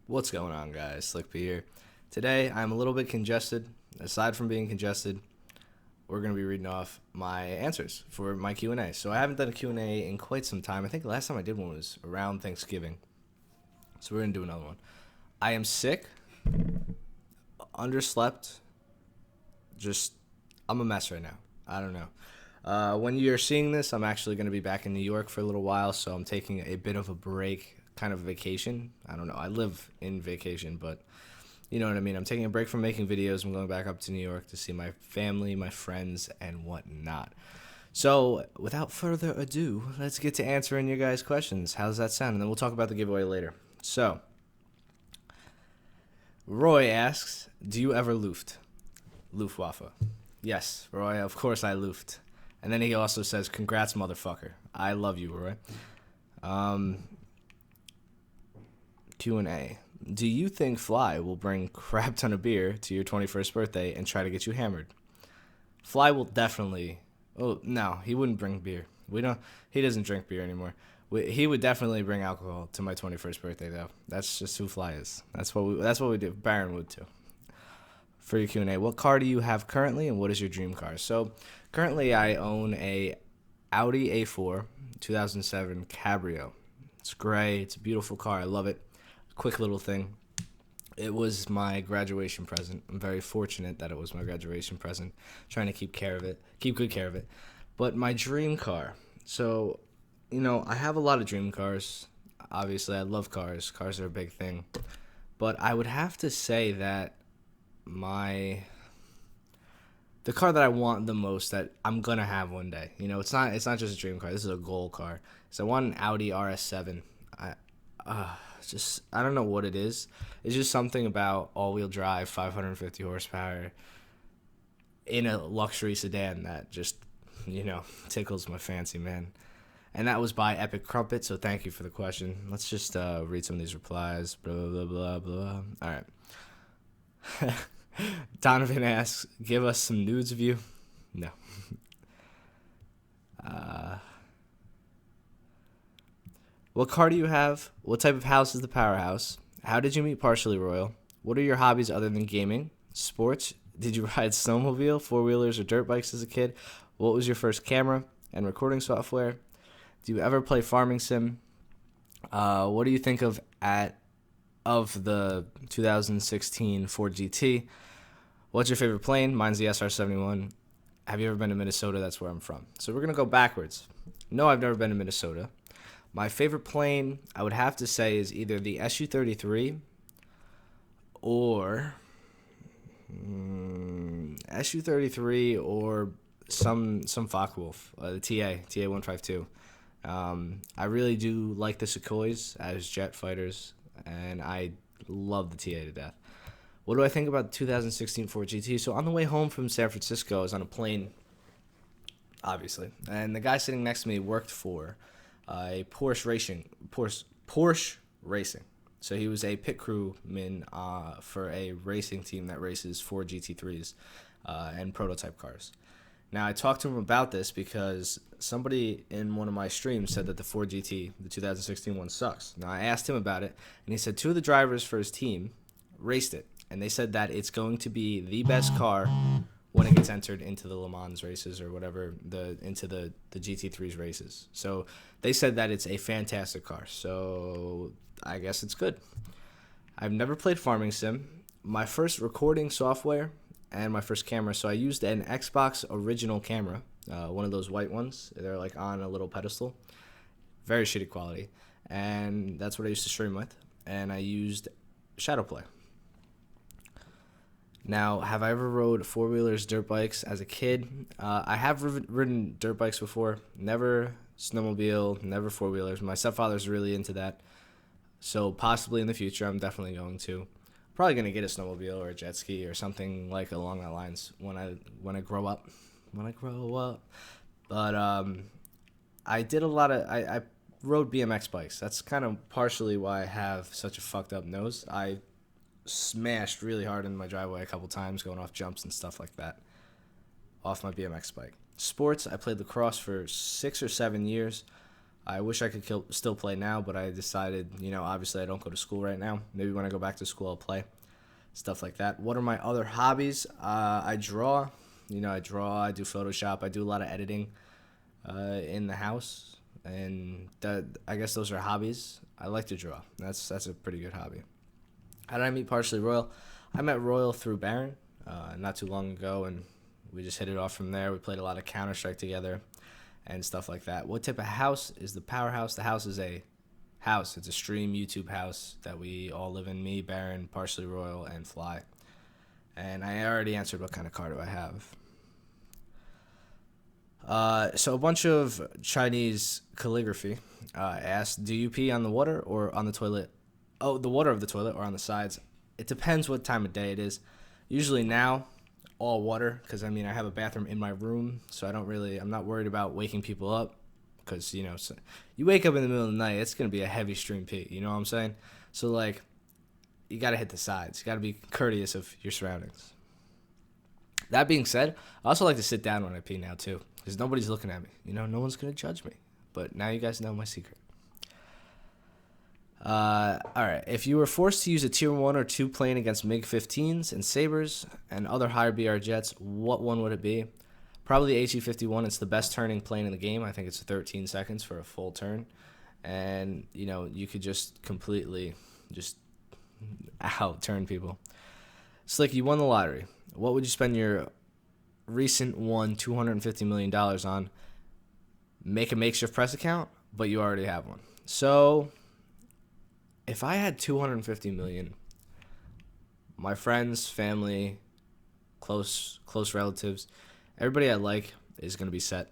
What's going on, guys? Slick P here. Today, I'm a little bit congested. Aside from being congested, we're going to be reading off my answers for my Q&A. So I haven't done a Q&A in quite some time. I think the last time I did one was around Thanksgiving. So we're going to do another one. I am sick, underslept, I'm a mess right now. I don't know. When you're seeing this, I'm actually going to be back in New York for a little while, so I'm taking a bit of a break, kind of vacation. I don't know. I live in vacation, but you know what I mean. I'm taking a break from making videos. I'm going back up to New York to see my family, my friends, and whatnot. So, without further ado, let's get to answering your guys' questions. How does that sound? And then we'll talk about the giveaway later. So, Roy asks, do you ever Luft? Luftwaffe. Yes, Roy, of course I Luft. And then he also says, congrats, motherfucker. I love you, Roy. Q&A. Do you think Fly will bring crap ton of beer to your 21st birthday and try to get you hammered? Fly will definitely... Oh, no, he wouldn't bring beer. He doesn't drink beer anymore. He would definitely bring alcohol to my 21st birthday, though. That's just who Fly is. That's what we do. Baron would, too. For your Q&A, what car do you have currently, and what is your dream car? So, currently I own a Audi A4 2007 Cabrio. It's gray. It's a beautiful car. I love it. Quick little thing. It was my graduation present. I'm very fortunate that it was my graduation present. Trying to keep good care of it. But my dream car. So, I have a lot of dream cars. Obviously, I love cars. Cars are a big thing. But I would have to say that the car that I want the most, that I'm gonna have one day. It's not just a dream car. This is a goal car. So I want an Audi RS7. I don't know what it is. It's just something about all-wheel drive, 550 horsepower in a luxury sedan that just, tickles my fancy, man. And that was by Epic Crumpet, so thank you for the question. Let's just read some of these replies. Blah, blah, blah, blah. All right. Donovan asks, give us some nudes of you. No. What car do you have? What type of house is the powerhouse? How did you meet Partially Royal? What are your hobbies other than gaming? Sports? Did you ride snowmobile, four-wheelers, or dirt bikes as a kid? What was your first camera and recording software? Do you ever play Farming Sim? What do you think of the 2016 Ford GT? What's your favorite plane? Mine's the SR-71. Have you ever been to Minnesota? That's where I'm from. So we're going to go backwards. No, I've never been to Minnesota. My favorite plane, I would have to say, is either the Su-33 or Su-33 or some Focke-Wulf, the TA-152. I really do like the Sukhois as jet fighters, and I love the TA to death. What do I think about the 2016 Ford GT? So on the way home from San Francisco, I was on a plane, obviously, and the guy sitting next to me worked for a Porsche Racing. So he was a pit crewman for a racing team that races Ford GT3s and prototype cars. Now, I talked to him about this because somebody in one of my streams said that the Ford GT, the 2016 one, sucks. Now, I asked him about it, and he said two of the drivers for his team raced it, and they said that it's going to be the best car when it gets entered into the Le Mans races or whatever, into the GT3's races. So they said that it's a fantastic car. So I guess it's good. I've never played Farming Sim. My first recording software and my first camera, so I used an Xbox original camera, one of those white ones. They're like on a little pedestal. Very shitty quality. And that's what I used to stream with. And I used Shadowplay. Now, have I ever rode four-wheelers, dirt bikes as a kid? I have ridden dirt bikes before. Never snowmobile, never four-wheelers. My stepfather's really into that. So possibly in the future, I'm definitely going to. Probably going to get a snowmobile or a jet ski or something like along that lines when I grow up. But I did a lot of... I rode BMX bikes. That's kind of partially why I have such a fucked up nose. I smashed really hard in my driveway a couple times, going off jumps and stuff like that, off my BMX bike. Sports, I played lacrosse for 6 or 7 years. I wish I could still play now, but I decided, obviously I don't go to school right now. Maybe when I go back to school, I'll play. Stuff like that. What are my other hobbies? I draw. I draw. I do Photoshop. I do a lot of editing in the house. And I guess those are hobbies. I like to draw. That's a pretty good hobby. How did I meet Partially Royal? I met Royal through Baron not too long ago, and we just hit it off from there. We played a lot of Counter-Strike together and stuff like that. What type of house is the Powerhouse? The house is a house. It's a stream YouTube house that we all live in, me, Baron, Partially Royal, and Fly. And I already answered what kind of car do I have. So a bunch of Chinese calligraphy asked, do you pee on the water or on the toilet? Oh, the water of the toilet or on the sides. It depends what time of day it is. Usually now, all water, because I have a bathroom in my room, so I'm not worried about waking people up, because, so you wake up in the middle of the night, it's going to be a heavy stream pee, you know what I'm saying? So, you got to hit the sides. You got to be courteous of your surroundings. That being said, I also like to sit down when I pee now, too, because nobody's looking at me. No one's going to judge me. But now you guys know my secret. All right. If you were forced to use a Tier 1 or 2 plane against MiG-15s and Sabres and other higher BR jets, what one would it be? Probably the HE-51. It's the best turning plane in the game. I think it's 13 seconds for a full turn. And, you could just completely just out-turn people. Slick, you won the lottery. What would you spend your recent won $250 million on? Make a makeshift press account, but you already have one. So if I had $250 million, my friends, family, close relatives, everybody I like is going to be set.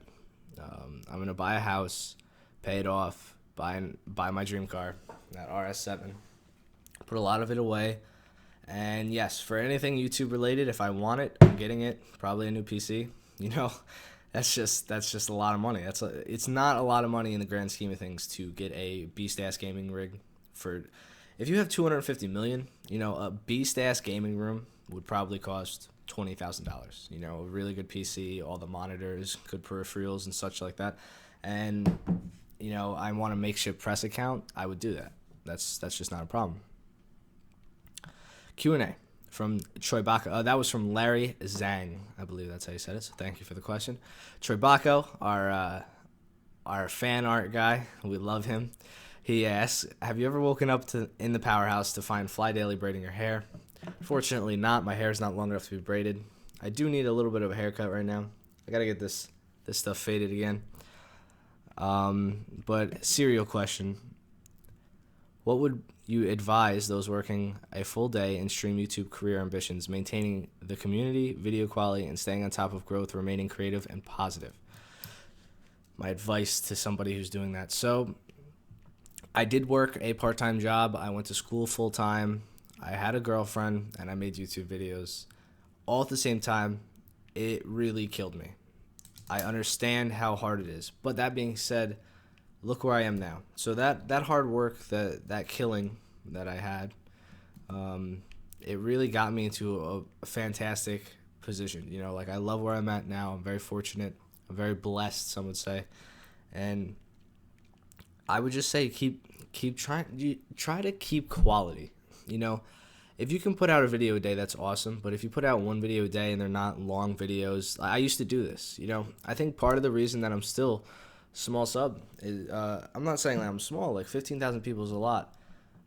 I'm going to buy a house, pay it off, buy my dream car, that RS7, put a lot of it away. And yes, for anything YouTube related, if I want it, I'm getting it. Probably a new PC. That's just a lot of money. It's not a lot of money in the grand scheme of things to get a beast-ass gaming rig. If you have $250 million, a beast-ass gaming room would probably cost $20,000. A really good PC, all the monitors, good peripherals, and such like that. And I want a makeshift press account. I would do that. That's just not a problem. Q&A from Troy Baco. That was from Larry Zhang. I believe that's how you said it, so thank you for the question. Troy Baco, our fan art guy, we love him. He asks, have you ever woken up in the Powerhouse to find Fly Daily braiding your hair? Fortunately not. My hair is not long enough to be braided. I do need a little bit of a haircut right now. I got to get this stuff faded again. But serial question. What would you advise those working a full day in stream YouTube career ambitions, maintaining the community, video quality, and staying on top of growth, remaining creative and positive? My advice to somebody who's doing that. So I did work a part-time job. I went to school full-time. I had a girlfriend, and I made YouTube videos all at the same time. It really killed me. I understand how hard it is. But that being said, look where I am now. So that hard work, that killing that I had, it really got me into a fantastic position. I love where I'm at now. I'm very fortunate. I'm very blessed, some would say. And I would just say keep try to keep quality. If you can put out a video a day, that's awesome. But if you put out one video a day and they're not long videos, I used to do this. I think part of the reason that I'm still small sub is, I'm not saying that I'm small, 15,000 people is a lot,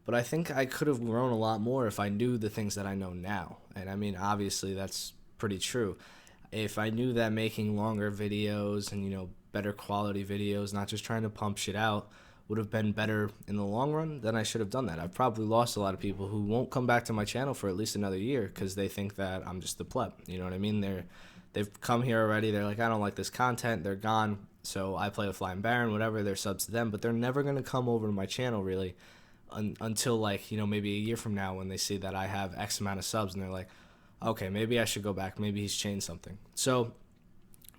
but I think I could have grown a lot more if I knew the things that I know now. And obviously that's pretty true. If I knew that making longer videos and, better quality videos, not just trying to pump shit out, would have been better in the long run, then I should have done that. I've probably lost a lot of people who won't come back to my channel for at least another year because they think that I'm just the pleb. You know what I mean? They've come here already. They're like, I don't like this content. They're gone. So I play with Fly and Baron, whatever. They're subs to them. But they're never going to come over to my channel, really, until, maybe a year from now when they see that I have X amount of subs. And they're like, okay, maybe I should go back. Maybe he's changed something. So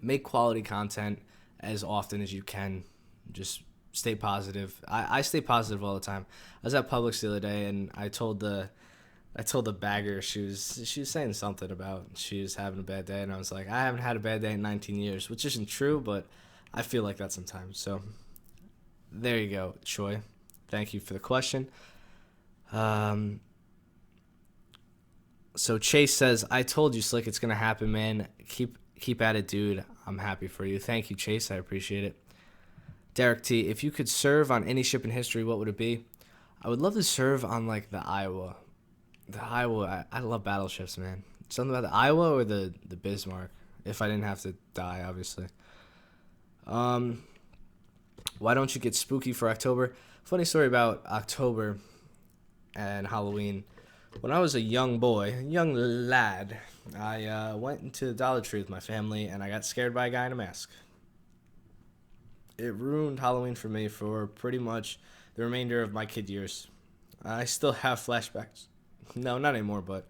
make quality content as often as you can. Just stay positive. I stay positive all the time. I was at Publix the other day, and I told the bagger, she was saying something about she was having a bad day, and I was like, I haven't had a bad day in 19 years, which isn't true, but I feel like that sometimes. So there you go, Choi. Thank you for the question. Um, so Chase says, "I told you, Slick, it's gonna happen, man. Keep at it, dude. I'm happy for you. Thank you, Chase. I appreciate it." Derek T, if you could serve on any ship in history, what would it be? I would love to serve on like the Iowa. The Iowa, I love battleships, man. Something about the Iowa or the Bismarck. If I didn't have to die, obviously. Why don't you get spooky for October? Funny story about October and Halloween. When I was a young boy, a young lad, I went into the Dollar Tree with my family, and I got scared by a guy in a mask. It ruined Halloween for me for pretty much the remainder of my kid years. I still have flashbacks. No, not anymore, but,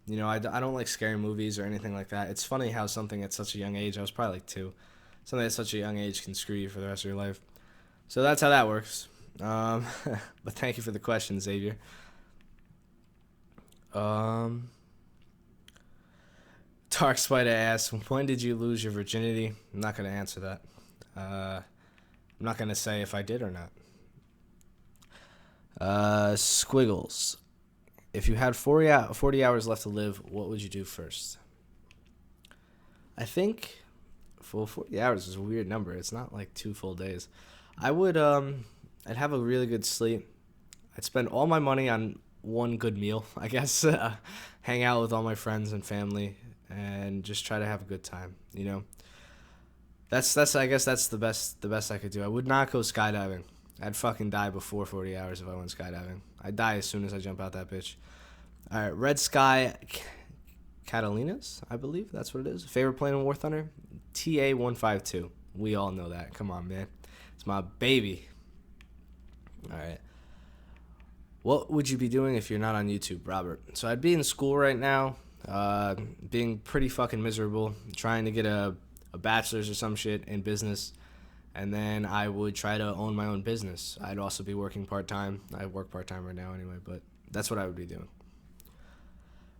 I don't like scary movies or anything like that. It's funny how something at such a young age, I was probably like 2, something at such a young age can screw you for the rest of your life. So that's how that works. But thank you for the question, Xavier. Dark Spider asks, when did you lose your virginity? I'm not going to answer that. I'm not going to say if I did or not. Squiggles. If you had 40 hours left to live, what would you do first? I think, 40 hours is a weird number. It's not like 2 full days. I would, I'd have a really good sleep. I'd spend all my money on one good meal, I guess. Hang out with all my friends and family and just try to have a good time, That's I guess that's the best I could do. I would not go skydiving. I'd fucking die before 40 hours if I went skydiving. I'd die as soon as I jump out that bitch. All right, Red Sky Catalinas, I believe that's what it is. Favorite plane in War Thunder? TA-152. We all know that. Come on, man. It's my baby. All right. What would you be doing if you're not on YouTube, Robert? So I'd be in school right now, being pretty fucking miserable, trying to get a bachelor's or some shit in business, and then I would try to own my own business. I'd also be working part-time. I work part-time right now anyway, but that's what I would be doing.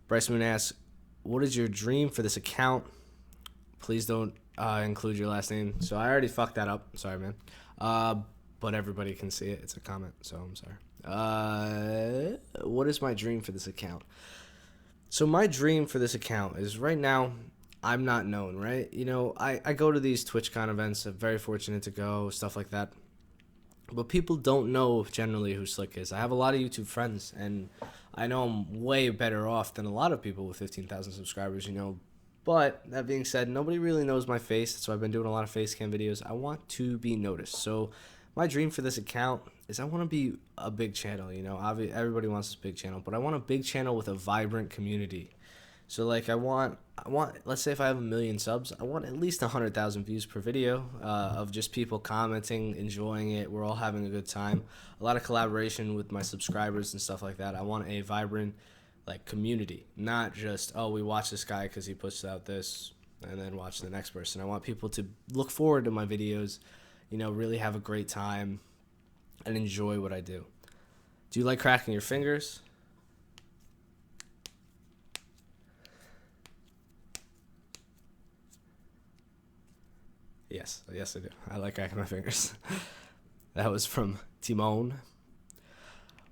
Bryce Moon asks, what is your dream for this account? Please don't include your last name. So I already fucked that up. Sorry, man. But everybody can see it. It's a comment, so I'm sorry. What is my dream for this account? So my dream for this account is right now, I'm not known, right? I go to these TwitchCon events. I'm very fortunate to go, stuff like that. But people don't know generally who Slick is. I have a lot of YouTube friends, and I know I'm way better off than a lot of people with 15,000 subscribers, But that being said, nobody really knows my face, so I've been doing a lot of face cam videos. I want to be noticed. So my dream for this account is I want to be a big channel, Everybody wants this big channel, but I want a big channel with a vibrant community. So like I want, let's say if I have 1 million subs, I want at least 100,000 views per video of just people commenting, enjoying it. We're all having a good time. A lot of collaboration with my subscribers and stuff like that. I want a vibrant community, not just, oh, we watch this guy because he puts out this and then watch the next person. I want people to look forward to my videos, really have a great time and enjoy what I do. Do you like cracking your fingers? Yes, I do. I like cracking my fingers. That was from Timon.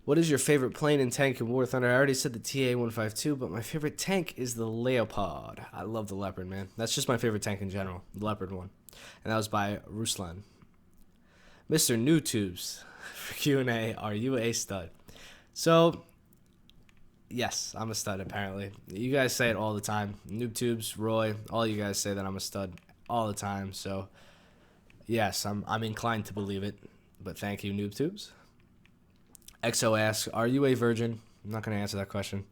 What is your favorite plane and tank in War Thunder? I already said the TA-152, but my favorite tank is the Leopard. I love the Leopard, man. That's just my favorite tank in general, the Leopard one. And that was by Ruslan. Mr. NewTubes, for Q&A, are you a stud? So, yes, I'm a stud, apparently. You guys say it all the time. NewTubes, Roy, all you guys say that I'm a stud all the time. So, yes, I'm inclined to believe it. But thank you, NewTubes. XO asks, are you a virgin? I'm not going to answer that question.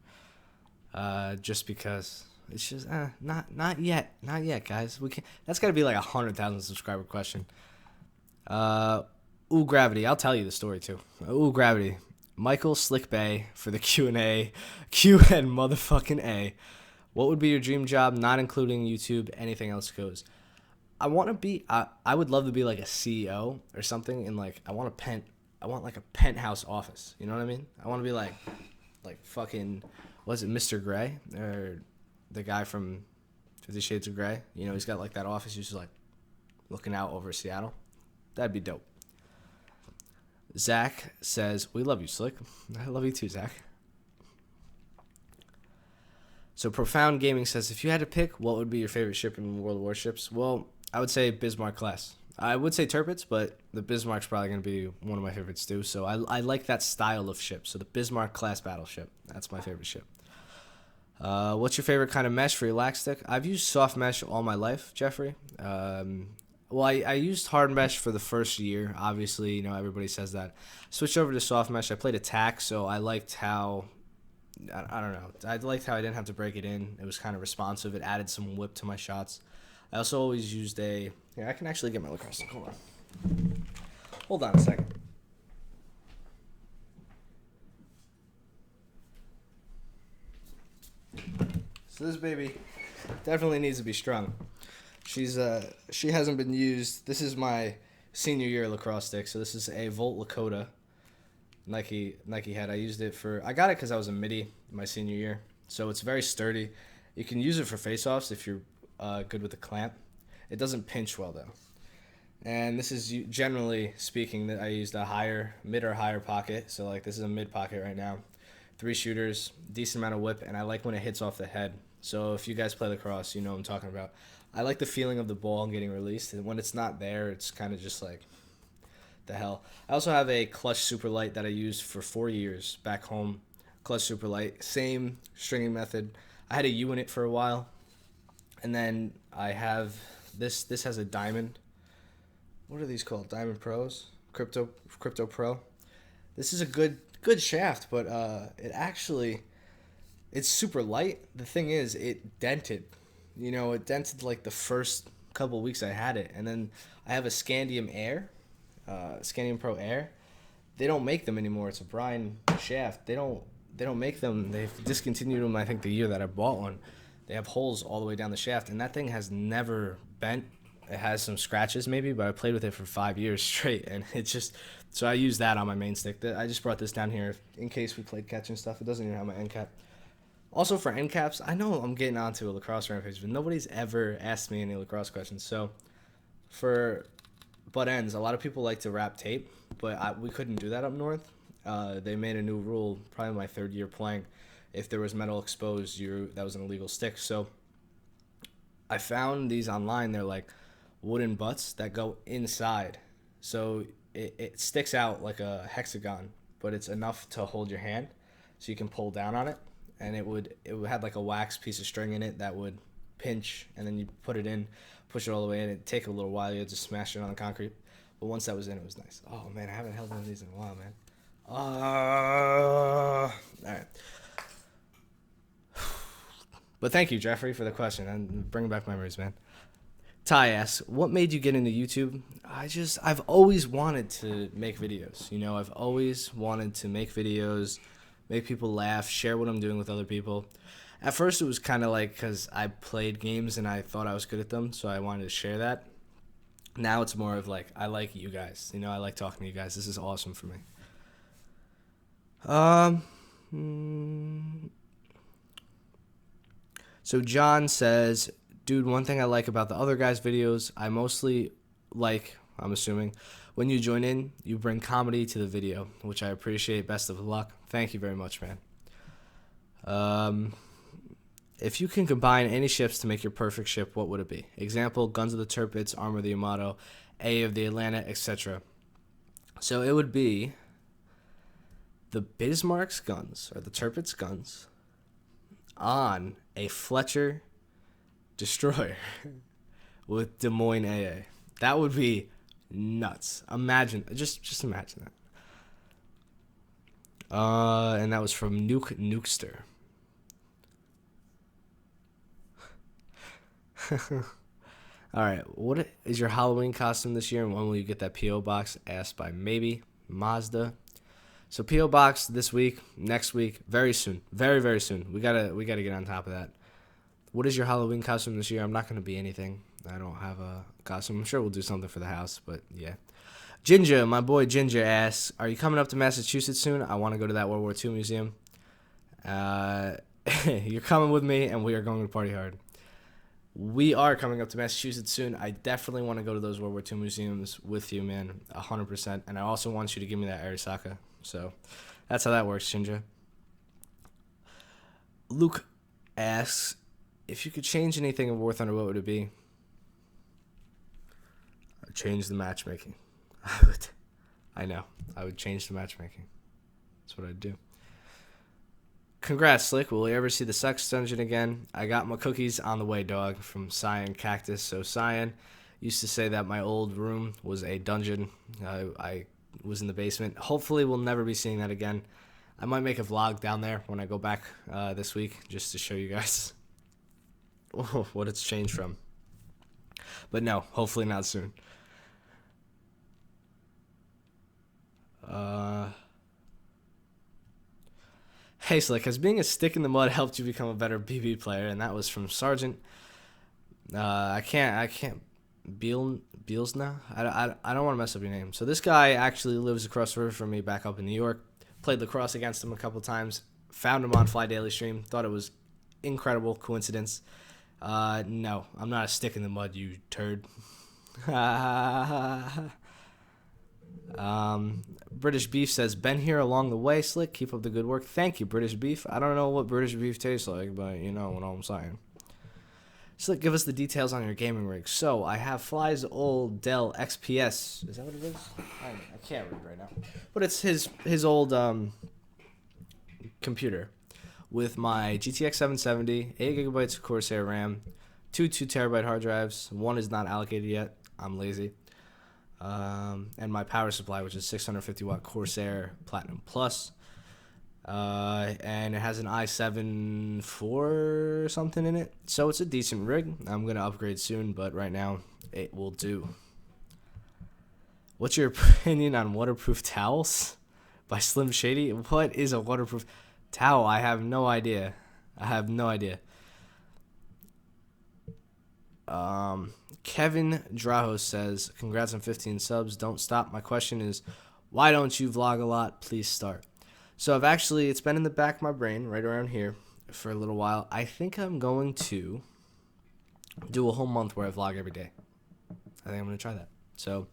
Just because it's just not yet, guys. We can't. That's got to be like 100,000 subscriber question. Gravity. I'll tell you the story too. Gravity. Michael Slick Bay for the Q&A. Q and motherfucking A. What would be your dream job, not including YouTube? Anything else goes. I want to be. I would love to be like a CEO or something. And I want like a penthouse office. You know what I mean? I want to be like fucking. Was it Mr. Gray or the guy from 50 Shades of Grey? He's got like that office. He's just like looking out over Seattle. That'd be dope. Zach says, we love you, Slick. I love you too, Zach. So Profound Gaming says, if you had to pick, what would be your favorite ship in World of Warships? Well, I would say Bismarck class. I would say Tirpitz, but the Bismarck's probably going to be one of my favorites too. So I like that style of ship. So the Bismarck class battleship, that's my favorite ship. What's your favorite kind of mesh for your lag stick? I've used soft mesh all my life, Jeffrey. Well, I used hard mesh for the first year. Obviously, everybody says that. Switched over to soft mesh. I played attack, so I liked how... I don't know. I liked how I didn't have to break it in. It was kind of responsive. It added some whip to my shots. I also always used a... Here, I can actually get my lacrosse stick. Hold on. Hold on a second. So this baby definitely needs to be strung. She hasn't been used. This is my senior year lacrosse stick. So this is a Volt Lakota Nike had. I used it I got it because I was a midi my senior year. So it's very sturdy. You can use it for face-offs if you're good with the clamp. It doesn't pinch well though. And this is generally speaking that I used a mid or higher pocket. So like this is a mid pocket right now. 3 shooters, decent amount of whip, and I like when it hits off the head. So if you guys play lacrosse, you know what I'm talking about. I like the feeling of the ball getting released, and when it's not there, it's kind of just like, the hell. I also have a Clutch Super Light that I used for 4 years back home. Clutch Super Light, same stringing method. I had a U in it for a while, and then I have this. This has a diamond. What are these called? Diamond Pros? Crypto Pro. This is a good shaft, but it's super light. The thing is, it dented. It dented like the first couple weeks I had it, and then I have a Scandium Air, Scandium Pro Air. They don't make them anymore. It's a Brian shaft. They don't make them. They've discontinued them. I think the year that I bought one. They have holes all the way down the shaft, and that thing has never bent. It has some scratches maybe, but I played with it for 5 years straight, and it just... So I use that on my main stick. I just brought this down here in case we played catch and stuff. It doesn't even have my end cap. Also for end caps, I know I'm getting onto a lacrosse rampage, but nobody's ever asked me any lacrosse questions. So for butt ends, a lot of people like to wrap tape, but we couldn't do that up north. They made a new rule probably my 3rd year playing. If there was metal exposed, that was an illegal stick. So I found these online. They're like wooden butts that go inside. So it sticks out like a hexagon, but it's enough to hold your hand so you can pull down on it. And it had like a wax piece of string in it that would pinch, and then you put it in, push it all the way in. It'd take a little while. You had to smash it on the concrete. But once that was in, it was nice. Oh, man, I haven't held one of these in a while, man. All right. But thank you, Jeffrey, for the question. And bringing back memories, man. Ty asks, what made you get into YouTube? I've always wanted to make videos. I've always wanted to make videos, make people laugh, share what I'm doing with other people. At first, it was kind of like because I played games and I thought I was good at them, so I wanted to share that. Now it's more of like, I like you guys. I like talking to you guys. This is awesome for me. So John says, dude, one thing I like about the other guys' videos, I mostly like, I'm assuming, when you join in, you bring comedy to the video, which I appreciate. Best of luck. Thank you very much, man. If you can combine any ships to make your perfect ship, what would it be? Example, Guns of the Tirpitz, Armor of the Yamato, A of the Atlanta, etc. So it would be the Bismarck's guns, or the Tirpitz guns, on a Fletcher destroyer with Des Moines AA. That would be nuts. Just imagine that. And that was from Nukester. All right, what is your Halloween costume this year, and when will you get that P.O. box? Asked by Maybe Mazda. So P.O. box this week, next week, very soon, very very soon. We gotta get on top of that. What is your Halloween costume this year? I'm not gonna be anything. I don't have a costume. I'm sure we'll do something for the house, but yeah. Ginger, my boy Ginger asks, are you coming up to Massachusetts soon? I want to go to that World War II museum. You're coming with me, and we are going to party hard. We are coming up to Massachusetts soon. I definitely want to go to those World War II museums with you, man, 100%. And I also want you to give me that Arisaka. So that's how that works, Shinja. Luke asks, if you could change anything in War Thunder, what would it be? I'd change the matchmaking. I know. I would change the matchmaking. That's what I'd do. Congrats, Slick. Will we ever see the sex dungeon again? I got my cookies on the way, dog, from Cyan Cactus. So Cyan used to say that my old room was a dungeon. I was in the basement. Hopefully we'll never be seeing that again. I might make a vlog down there when I go back this week just to show you guys what it's changed from. But no, hopefully not soon. Hey Slick, has being a stick in the mud helped you become a better BB player? And that was from Sergeant. I can't. Bielsna? I don't want to mess up your name. So this guy actually lives across the river from me back up in New York. Played lacrosse against him a couple times. Found him on Fly Daily Stream. Thought it was incredible coincidence. No, I'm not a stick in the mud, you turd. British Beef says, been here along the way, Slick. Keep up the good work. Thank you, British Beef. I don't know what British Beef tastes like, but you know what I'm saying. Slick, give us the details on your gaming rig. So, I have Fly's old Dell XPS. Is that what it is? I can't read right now. But it's his old computer with my GTX 770, 8 gigabytes of Corsair RAM, two 2TB hard drives. One is not allocated yet. I'm lazy. And my power supply, which is 650 watt Corsair Platinum Plus. And it has an i7 4 or something in it. So it's a decent rig. I'm going to upgrade soon, but right now it will do. What's your opinion on waterproof towels by Slim Shady? What is a waterproof towel? I have no idea. Kevin Draho says, congrats on 15 subs. Don't stop. My question is, why don't you vlog a lot? Please start. So it's been in the back of my brain right around here for a little while. I think I'm going to do a whole month where I vlog every day. I think I'm going to try that. So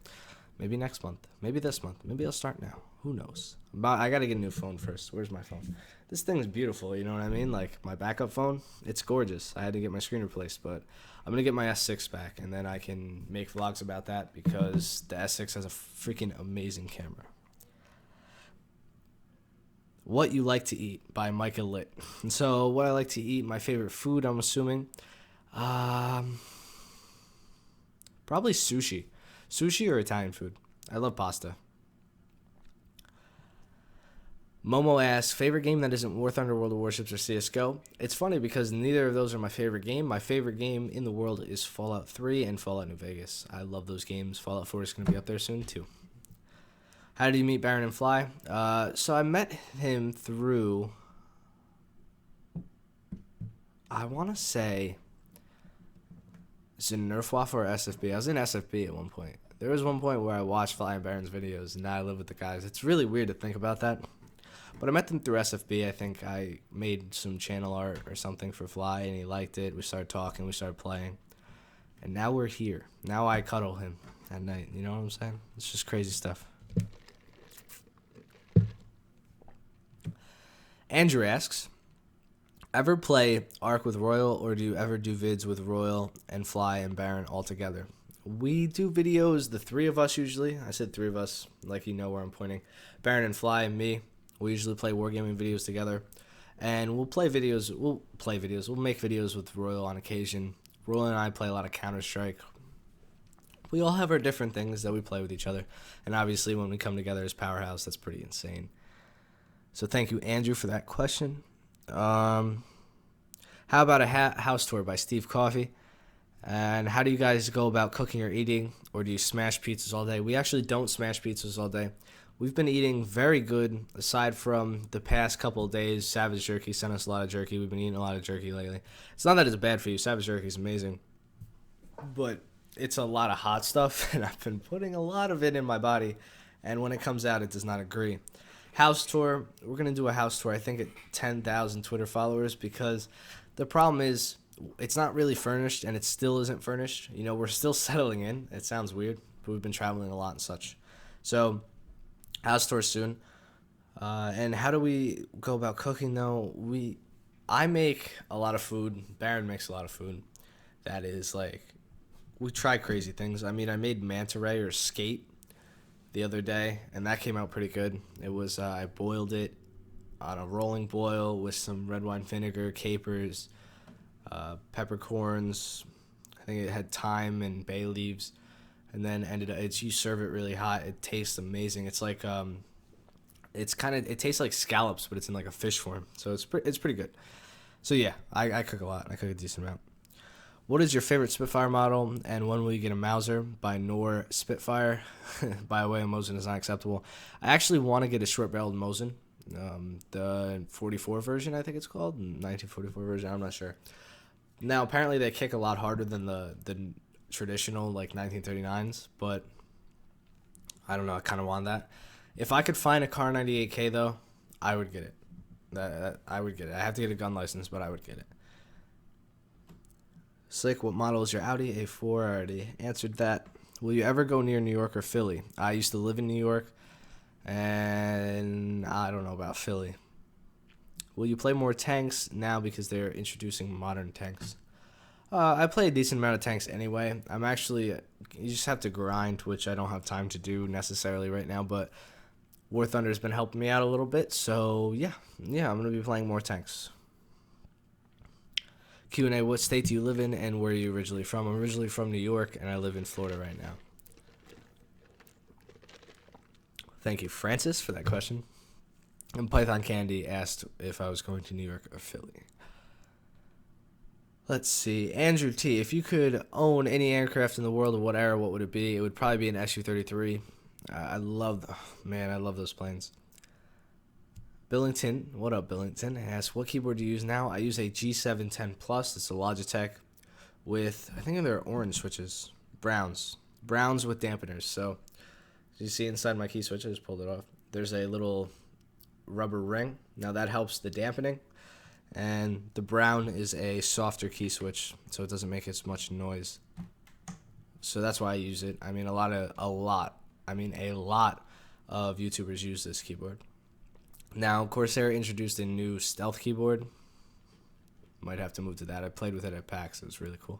maybe next month, maybe this month, maybe I'll start now. Who knows? But I got to get a new phone first. Where's my phone? This thing's beautiful, you know what I mean? Like my backup phone, it's gorgeous. I had to get my screen replaced, but I'm going to get my S6 back and then I can make vlogs about that because the S6 has a freaking amazing camera. What You Like to Eat by Micah Litt. And so what I like to eat, my favorite food, I'm assuming, probably sushi. Sushi or Italian food. I love pasta. Momo asks, favorite game that isn't War Thunder, World of Warships, or CSGO? It's funny because neither of those are my favorite game. My favorite game in the world is Fallout 3 and Fallout New Vegas. I love those games. Fallout 4 is going to be up there soon, too. How did you meet Baron and Fly? So I met him through, I want to say, is it Nerf Waffle or SFB? I was in SFB at one point. There was one point where I watched Fly and Baron's videos, and now I live with the guys. It's really weird to think about that. But I met them through SFB. I think I made some channel art or something for Fly, and he liked it. We started talking. We started playing. And now we're here. Now I cuddle him at night. You know what I'm saying? It's just crazy stuff. Andrew asks, ever play Ark with Royal, or do you ever do vids with Royal and Fly and Baron all together? We do videos, the three of us usually. I said three of us, like you know where I'm pointing. Baron and Fly and me. We usually play wargaming videos together. And we'll make videos with Royal on occasion. Royal and I play a lot of Counter-Strike. We all have our different things that we play with each other. And obviously when we come together as Powerhouse, that's pretty insane. So thank you, Andrew, for that question. How about a house tour by Steve Coffey? And how do you guys go about cooking or eating? Or do you smash pizzas all day? We actually don't smash pizzas all day. We've been eating very good, aside from the past couple of days. Savage Jerky sent us a lot of jerky. We've been eating a lot of jerky lately. It's not that it's bad for you. Savage Jerky is amazing. But it's a lot of hot stuff, and I've been putting a lot of it in my body. And when it comes out, it does not agree. House tour. We're going to do a house tour, I think, at 10,000 Twitter followers, because the problem is it's not really furnished, and it still isn't furnished. You know, we're still settling in. It sounds weird, but we've been traveling a lot and such. So, house tour soon. And how do we go about cooking though? I make a lot of food. Baron makes a lot of food. That is like, we try crazy things. I mean, I made manta ray or skate the other day, and that came out pretty good. It was I boiled it on a rolling boil with some red wine vinegar, capers, peppercorns. I think it had thyme and bay leaves, and then you serve it really hot. It tastes amazing. It's like it tastes like scallops, but it's in like a fish form. So it's pretty good. So yeah, I cook a lot. I cook a decent amount. What is your favorite Spitfire model, and when will you get a Mauser? By Nor Spitfire. By the way, a Mosin is not acceptable. I actually want to get a short-barreled Mosin. The 44 version, I think it's called. 1944 version, I'm not sure. Now, apparently they kick a lot harder than the traditional, like, 1939s, but I don't know. I kind of want that. If I could find a Car 98K, though, I would get it. I would get it. I have to get a gun license, but I would get it. Slick, what model is your Audi A4? I already answered that. Will you ever go near New York or Philly? I used to live in New York, and I don't know about Philly. Will you play more tanks now because they're introducing modern tanks? I play a decent amount of tanks anyway. You just have to grind, which I don't have time to do necessarily right now, but War Thunder's been helping me out a little bit, so yeah, I'm going to be playing more tanks. Q&A, what state do you live in and where are you originally from? I'm originally from New York, and I live in Florida right now. Thank you, Francis, for that question. And Python Candy asked if I was going to New York or Philly. Let's see. Andrew T, if you could own any aircraft in the world of what era, what would it be? It would probably be an Su-33. I love those planes. Billington, what up, Billington? Asks, what keyboard do you use now? I use a G710 Plus. It's a Logitech with, I think they're orange switches. Browns with dampeners. So, as you see inside my key switch, I just pulled it off. There's a little rubber ring. Now that helps the dampening. And the brown is a softer key switch, so it doesn't make as much noise. So that's why I use it. I mean, a lot of YouTubers use this keyboard. Now, Corsair introduced a new stealth keyboard. Might have to move to that. I played with it at PAX. It was really cool.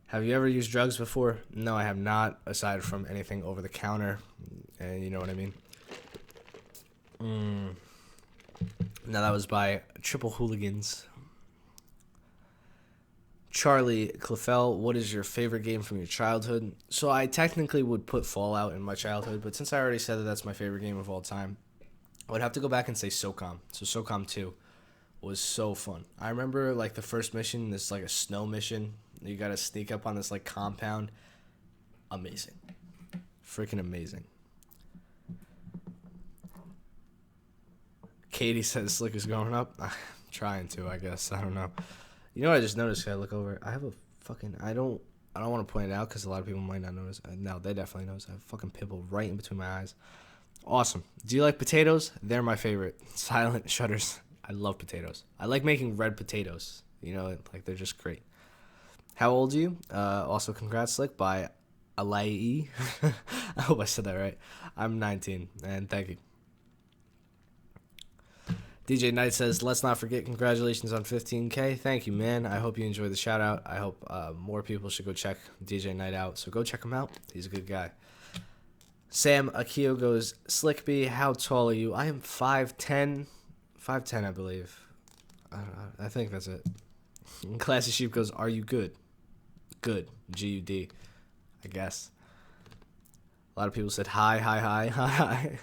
Have you ever used drugs before? No, I have not, aside from anything over the counter. And you know what I mean? Now, that was by Triple Hooligans. Charlie Clefel, what is your favorite game from your childhood? So I technically would put Fallout in my childhood, but since I already said that that's my favorite game of all time, I would have to go back and say SOCOM. So SOCOM 2 was so fun. I remember like the first mission, this like a snow mission. You got to sneak up on this like compound. Amazing. Freaking amazing. Katie says Slick is going up. I'm trying to, I guess. I don't know. You know what I just noticed? I look over. I have a fucking. I don't want to point it out because a lot of people might not notice. No, they definitely notice. I have a fucking pimple right in between my eyes. Awesome. Do you like potatoes? They're my favorite. Silent shudders. I love potatoes. I like making red potatoes. You know, like they're just great. How old are you? Also, congrats, Slick, by Alai. I hope I said that right. I'm 19, and thank you. DJ Knight says, let's not forget, congratulations on 15K. Thank you, man. I hope you enjoyed the shout out. I hope more people should go check DJ Knight out. So go check him out. He's a good guy. Sam Akio goes, Slick B, how tall are you? I am 5'10". 5'10", I believe. I think that's it. Classy Sheep goes, are you good? Good. G-U-D, I guess. A lot of people said hi.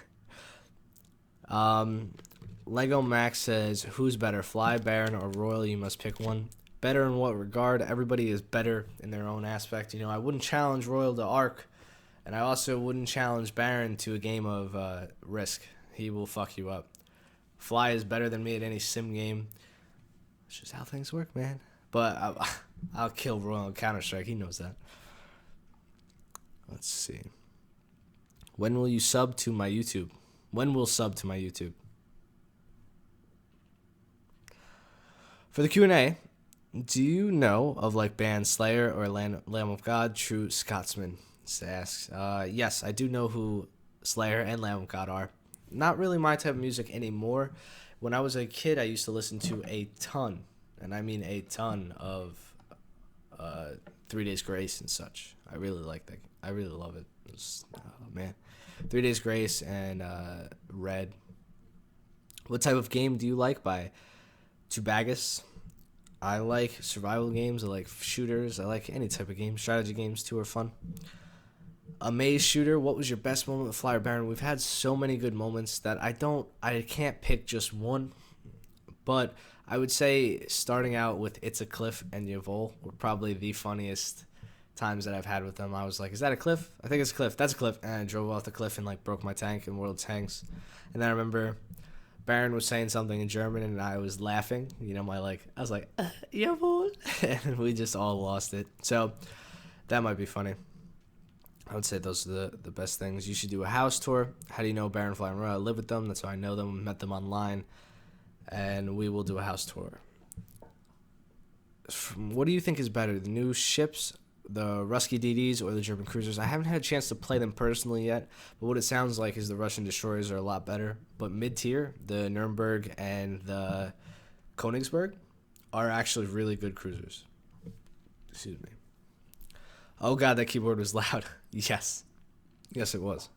Lego Max says, who's better, Fly, Baron, or Royal? You must pick one. Better in what regard? Everybody is better in their own aspect. You know, I wouldn't challenge Royal to Ark, and I also wouldn't challenge Baron to a game of Risk. He will fuck you up. Fly is better than me at any sim game. It's just how things work, man. But I'll kill Royal in Counter-Strike. He knows that. Let's see. When will you sub to my YouTube? When will sub to my YouTube? For the Q&A, Do you know of like band Slayer or Lamb of God? True Scotsman asks. Yes, I do know who Slayer and Lamb of God are. Not really my type of music anymore. When I was a kid, I used to listen to a ton, and I mean a ton of 3 Days Grace and such. I really like that. I really love it. Oh man, 3 Days Grace and Red. What type of game do you like by Tubagus? I like survival games. I like shooters. I like any type of game. Strategy games too are fun. A maze shooter. What was your best moment with Flyer Baron? We've had so many good moments that I can't pick just one. But I would say starting out with It's a Cliff and Yavol were probably the funniest times that I've had with them. I was like, is that a cliff? I think it's a cliff. That's a cliff. And I drove off the cliff and like broke my tank in World Tanks. And then I remember Baron was saying something in German and I was laughing. I was like, Yavol. And we just all lost it. So that might be funny. I would say those are the best things. You should do a house tour. How do you know Baron Fly and Royal? I live with them. That's how I know them. Met them online. And we will do a house tour. What do you think is better, the new ships, the Ruski DDs, or the German cruisers? I haven't had a chance to play them personally yet, but what it sounds like is the Russian destroyers are a lot better. But mid-tier, the Nuremberg and the Königsberg are actually really good cruisers. Excuse me. Oh god, that keyboard was loud. Yes. Yes, it was.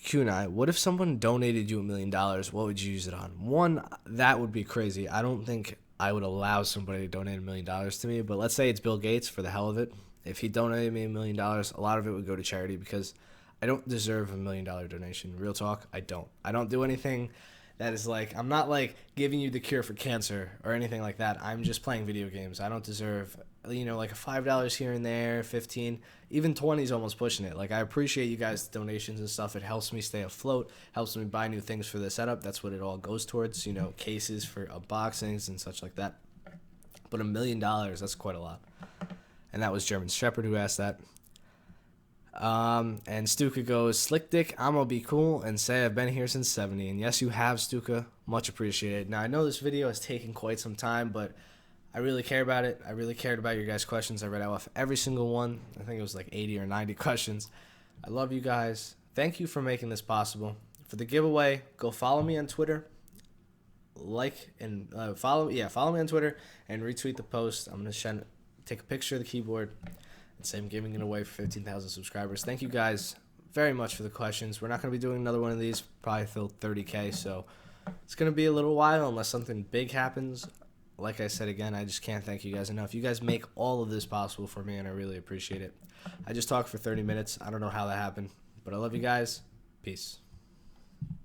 Kunai, what if someone donated you $1 million? What would you use it on? One, that would be crazy. I don't think I would allow somebody to donate $1 million to me, but let's say it's Bill Gates for the hell of it. If he donated me $1 million, a lot of it would go to charity because I don't deserve $1 million donation. Real talk, I don't. I don't do anything that is like, I'm not like giving you the cure for cancer or anything like that. I'm just playing video games. I don't deserve, like a $5 here and there, 15, even 20 is almost pushing it. Like, I appreciate you guys' donations and stuff. It helps me stay afloat, helps me buy new things for the setup. That's what it all goes towards, cases for unboxings and such like that. But $1 million, that's quite a lot. And that was German Shepherd who asked that. And Stuka goes, Slick Dick, I'm gonna be cool and say I've been here since 70. And yes, you have, Stuka. Much appreciated. Now, I know this video has taken quite some time, but I really care about it. I really cared about your guys' questions. I read off every single one. I think it was like 80 or 90 questions. I love you guys. Thank you for making this possible. For the giveaway, go follow me on Twitter. Follow me on Twitter and retweet the post. I'm gonna take a picture of the keyboard and say I'm giving it away for 15,000 subscribers. Thank you guys very much for the questions. We're not gonna be doing another one of these probably till 30K, so it's gonna be a little while unless something big happens. Like I said again, I just can't thank you guys enough. You guys make all of this possible for me, and I really appreciate it. I just talked for 30 minutes. I don't know how that happened, but I love you guys. Peace.